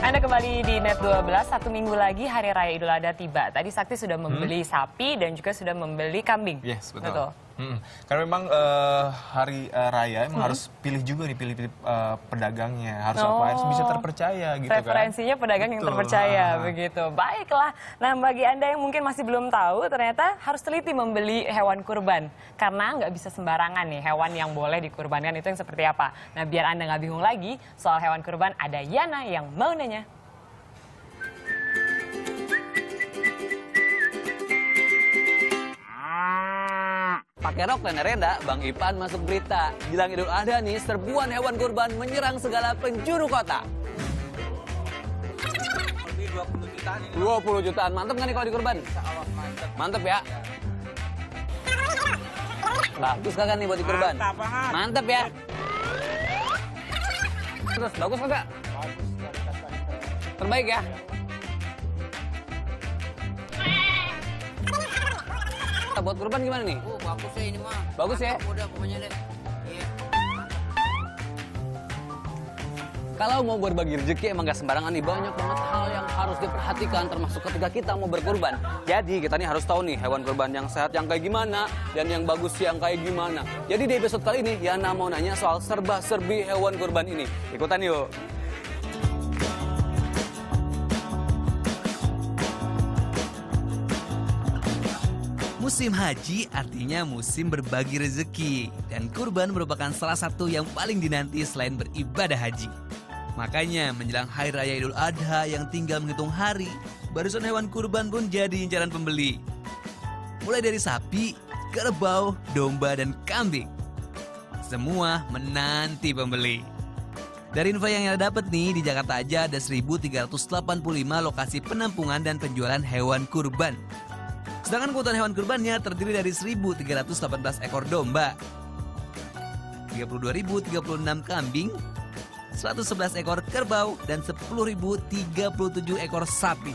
Anda kembali di Net 12, satu minggu lagi Hari Raya Idul Adha tiba. Tadi Sakti sudah membeli sapi dan juga sudah membeli kambing. Yes, betul. Karena memang hari raya emang harus pilih juga nih, pilih pedagangnya. Harus apa? Harus bisa terpercaya gitu kan. Referensinya pedagang yang terpercaya, begitu. Baiklah, nah bagi Anda yang mungkin masih belum tahu, ternyata harus teliti membeli hewan kurban. Karena nggak bisa sembarangan nih hewan yang boleh dikurbankan itu yang seperti apa. Nah biar Anda nggak bingung lagi soal hewan kurban, ada Yana yang mau nanya. Pakai rok dan renda, Bang Ipan masuk berita. Jelang Idul Adha nih, serbuan hewan kurban menyerang segala penjuru kota. 20 jutaan. Mantep nggak nih kalau dikurban? Mantep ya. Bagus kagak nih buat dikurban? Mantep ya. Terus, bagus kagak? Terbaik ya? Buat kurban gimana nih? Oh, bagus ya ini mah. Bagus ya? Udah pokoknya deh. Iya. Kalau mau berbagi rezeki emang gak sembarangan nih. Banyak banget hal yang harus diperhatikan termasuk ketika kita mau berkurban. Jadi kita nih harus tahu nih hewan kurban yang sehat yang kayak gimana dan yang bagus yang kayak gimana. Jadi di episode kali ini Yana mau nanya soal serba-serbi hewan kurban ini. Ikutan yuk. Musim haji artinya musim berbagi rezeki, dan kurban merupakan salah satu yang paling dinanti selain beribadah haji. Makanya menjelang Hari Raya Idul Adha yang tinggal menghitung hari, barisan hewan kurban pun jadi incaran pembeli. Mulai dari sapi, kerbau, domba, dan kambing. Semua menanti pembeli. Dari info yang Anda dapat nih, di Jakarta aja ada 1.385 lokasi penampungan dan penjualan hewan kurban. Sedangkan kebutuhan hewan kurbannya terdiri dari 1.318 ekor domba, 32.036 kambing, 111 ekor kerbau, dan 10.037 ekor sapi.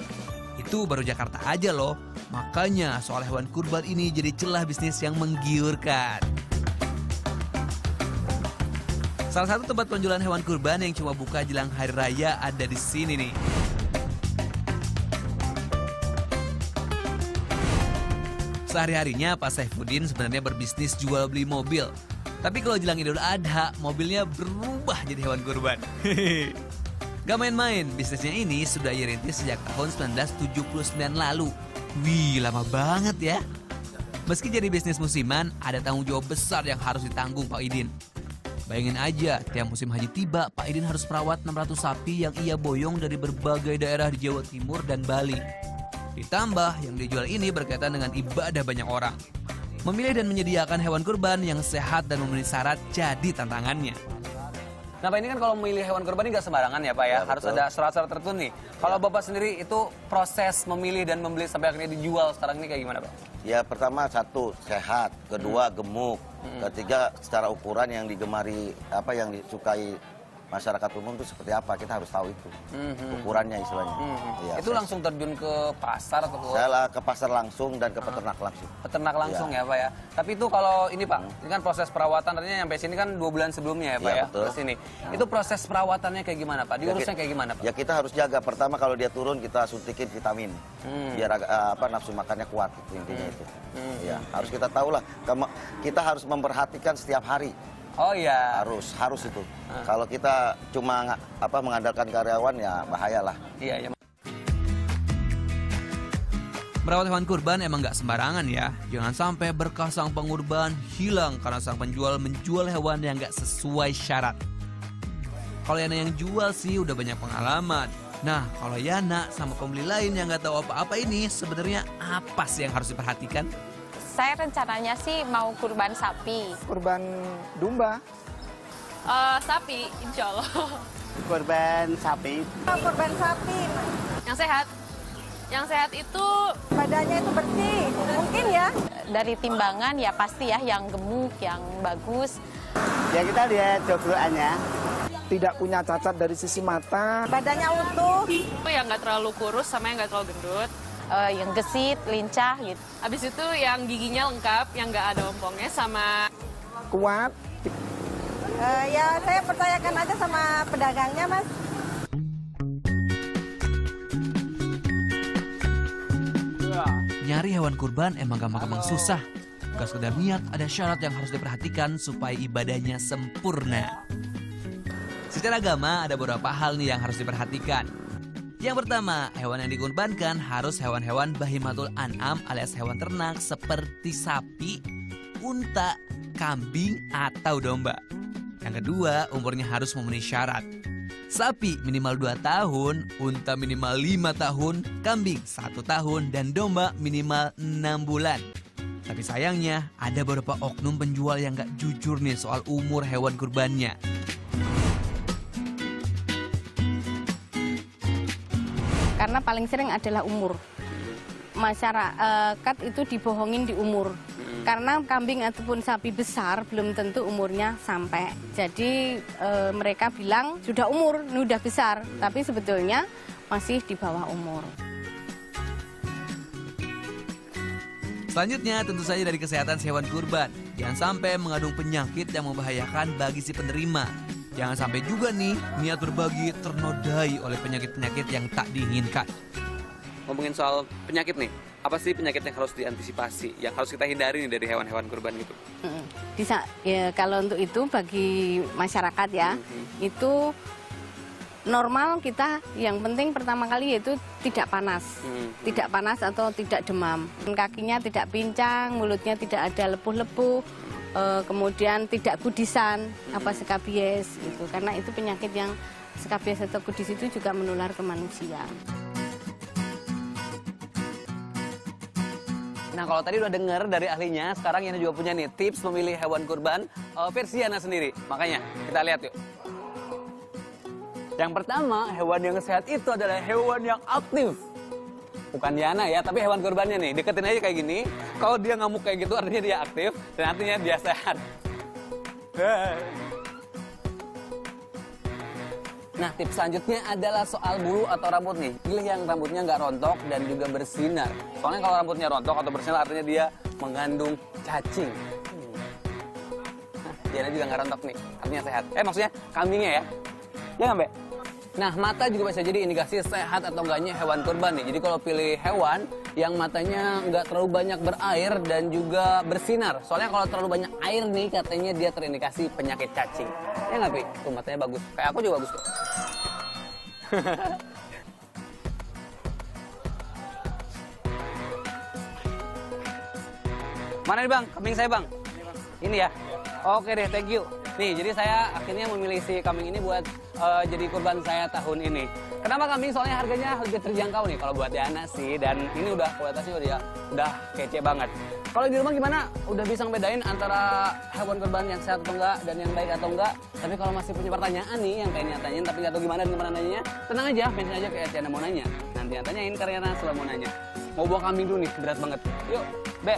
Itu baru Jakarta aja loh. Makanya soal hewan kurban ini jadi celah bisnis yang menggiurkan. Salah satu tempat penjualan hewan kurban yang cuma buka jelang hari raya ada di sini nih. Sehari-harinya Pak Saifuddin sebenarnya berbisnis jual beli mobil. Tapi kalau jelang Idul Adha, mobilnya berubah jadi hewan kurban. Gak main-main, bisnisnya ini sudah ia rintis sejak tahun 1979 lalu. Wih, lama banget ya. Meski jadi bisnis musiman, ada tanggung jawab besar yang harus ditanggung Pak Idin. Bayangin aja, tiap musim haji tiba, Pak Idin harus merawat 600 sapi yang ia boyong dari berbagai daerah di Jawa Timur dan Bali. Ditambah yang dijual ini berkaitan dengan ibadah banyak orang. Memilih dan menyediakan hewan kurban yang sehat dan memenuhi syarat jadi tantangannya. Nah Pak, ini kan kalau memilih hewan kurban ini nggak sembarangan ya Pak ya? Harus ada syarat-syarat tertentu nih. Kalau Bapak sendiri itu proses memilih dan membeli sampai akhirnya dijual sekarang ini kayak gimana Pak? Ya pertama satu sehat, kedua gemuk, ketiga secara ukuran yang digemari yang disukai masyarakat umum itu seperti apa, kita harus tahu itu ukurannya istilahnya. Ya, itu langsung terjun ke pasar atau ke? Saya ke pasar langsung dan ke peternak langsung. Peternak langsung ya Pak ya. Tapi itu kalau ini Pak, ini kan proses perawatan artinya sampai sini kan 2 bulan sebelumnya ya Pak ya. Betul. Ke sini. Itu proses perawatannya kayak gimana Pak? Diurusnya kayak gimana Pak? Ya kita harus jaga. Pertama kalau dia turun kita suntikin vitamin biar nafsu makannya kuat itu intinya itu. Ya harus kita tahu lah. Kita harus memperhatikan setiap hari. Oh iya. Harus itu. Kalau kita cuma mengandalkan karyawan ya bahayalah. Iya. Merawat hewan kurban emang nggak sembarangan ya. Jangan sampai berkah sang pengurban hilang karena sang penjual menjual hewan yang nggak sesuai syarat. Kalau Yana yang jual sih udah banyak pengalaman. Nah, kalau Yana sama pembeli lain yang nggak tahu apa-apa ini, sebenarnya apa sih yang harus diperhatikan? Saya rencananya sih mau kurban sapi. Kurban domba. Sapi, insya Allah. Kurban sapi. Kurban sapi. Yang sehat. Yang sehat itu badannya itu bersih, mungkin ya. dari timbangan ya pasti ya yang gemuk, yang bagus. Ya kita lihat jogloannya. Tidak punya cacat dari sisi mata. Badannya utuh. Itu yang nggak terlalu kurus sama yang nggak terlalu gendut. Yang gesit, lincah gitu. Habis itu yang giginya lengkap, yang nggak ada ompongnya sama kuat. Ya saya percayakan aja sama pedagangnya, Mas. Mencari hewan kurban emang gampang-gampang susah. Gak sekedar niat, ada syarat yang harus diperhatikan supaya ibadahnya sempurna. Secara agama ada beberapa hal nih yang harus diperhatikan. Yang pertama, hewan yang dikurbankan harus hewan-hewan bahimatul an'am alias hewan ternak seperti sapi, unta, kambing, atau domba. Yang kedua, umurnya harus memenuhi syarat. Sapi minimal 2 tahun, unta minimal 5 tahun, kambing 1 tahun, dan domba minimal 6 bulan. Tapi sayangnya, ada beberapa oknum penjual yang gak jujur nih soal umur hewan kurbannya. Karena paling sering adalah umur. Masyarakat itu dibohongin di umur. Karena kambing ataupun sapi besar belum tentu umurnya sampai. Jadi mereka bilang sudah umur, ini udah besar. Tapi sebetulnya masih di bawah umur. Selanjutnya tentu saja dari kesehatan si hewan kurban. Jangan sampai mengandung penyakit yang membahayakan bagi si penerima. Jangan sampai juga nih niat berbagi ternodai oleh penyakit-penyakit yang tak diinginkan. Ngomongin soal penyakit nih, apa sih penyakit yang harus diantisipasi, yang harus kita hindari nih dari hewan-hewan kurban gitu? Bisa, ya kalau untuk itu bagi masyarakat ya, itu normal kita yang penting pertama kali yaitu tidak panas. Tidak panas atau tidak demam. Kakinya tidak pincang, mulutnya tidak ada lepuh-lepuh, kemudian tidak kudisan, apa skabies gitu. Karena itu penyakit yang skabies atau kudis itu juga menular ke manusia. Nah kalau tadi udah denger dari ahlinya, sekarang Yana juga punya nih tips memilih hewan kurban versi Yana sendiri. Makanya kita lihat yuk. Yang pertama, hewan yang sehat itu adalah hewan yang aktif. Bukan Yana ya, tapi hewan kurbannya nih. Deketin aja kayak gini. Kalau dia ngamuk kayak gitu artinya dia aktif dan artinya dia sehat. Nah, tips selanjutnya adalah soal bulu atau rambut nih. Pilih yang rambutnya nggak rontok dan juga bersinar. Soalnya kalau rambutnya rontok atau bersinar artinya dia mengandung cacing. Nah, dia juga nggak rontok nih, artinya sehat. Maksudnya kambingnya ya. Ya nggak, Mbak? Nah, mata juga bisa jadi indikasi sehat atau enggaknya hewan kurban nih. Jadi kalau pilih hewan yang matanya nggak terlalu banyak berair dan juga bersinar. Soalnya kalau terlalu banyak air nih, katanya dia terindikasi penyakit cacing. Ya nggak, Pi? Tuh matanya bagus. Kayak aku juga bagus tuh. Mana nih Bang? Kambing saya Bang? Ini ya? Oke deh, thank you. Nih, jadi saya akhirnya memilih si kambing ini buat jadi kurban saya tahun ini. Kenapa kambing? Soalnya harganya lebih terjangkau nih kalau buat Yana sih. Dan ini udah kualitasnya udah kece banget. Kalau di rumah gimana? Udah bisa ngebedain antara hewan kurban yang sehat atau enggak dan yang baik atau enggak? Tapi kalau masih punya pertanyaan nih yang kayaknya tanyain tapi nggak tahu gimana dan kemana nanyanya, tenang aja, mention aja ke Yana mau nanya. Nanti yang tanyain karena Yana selalu mau nanya. Mau buang kambing dulu nih, berat banget. Yuk, Be.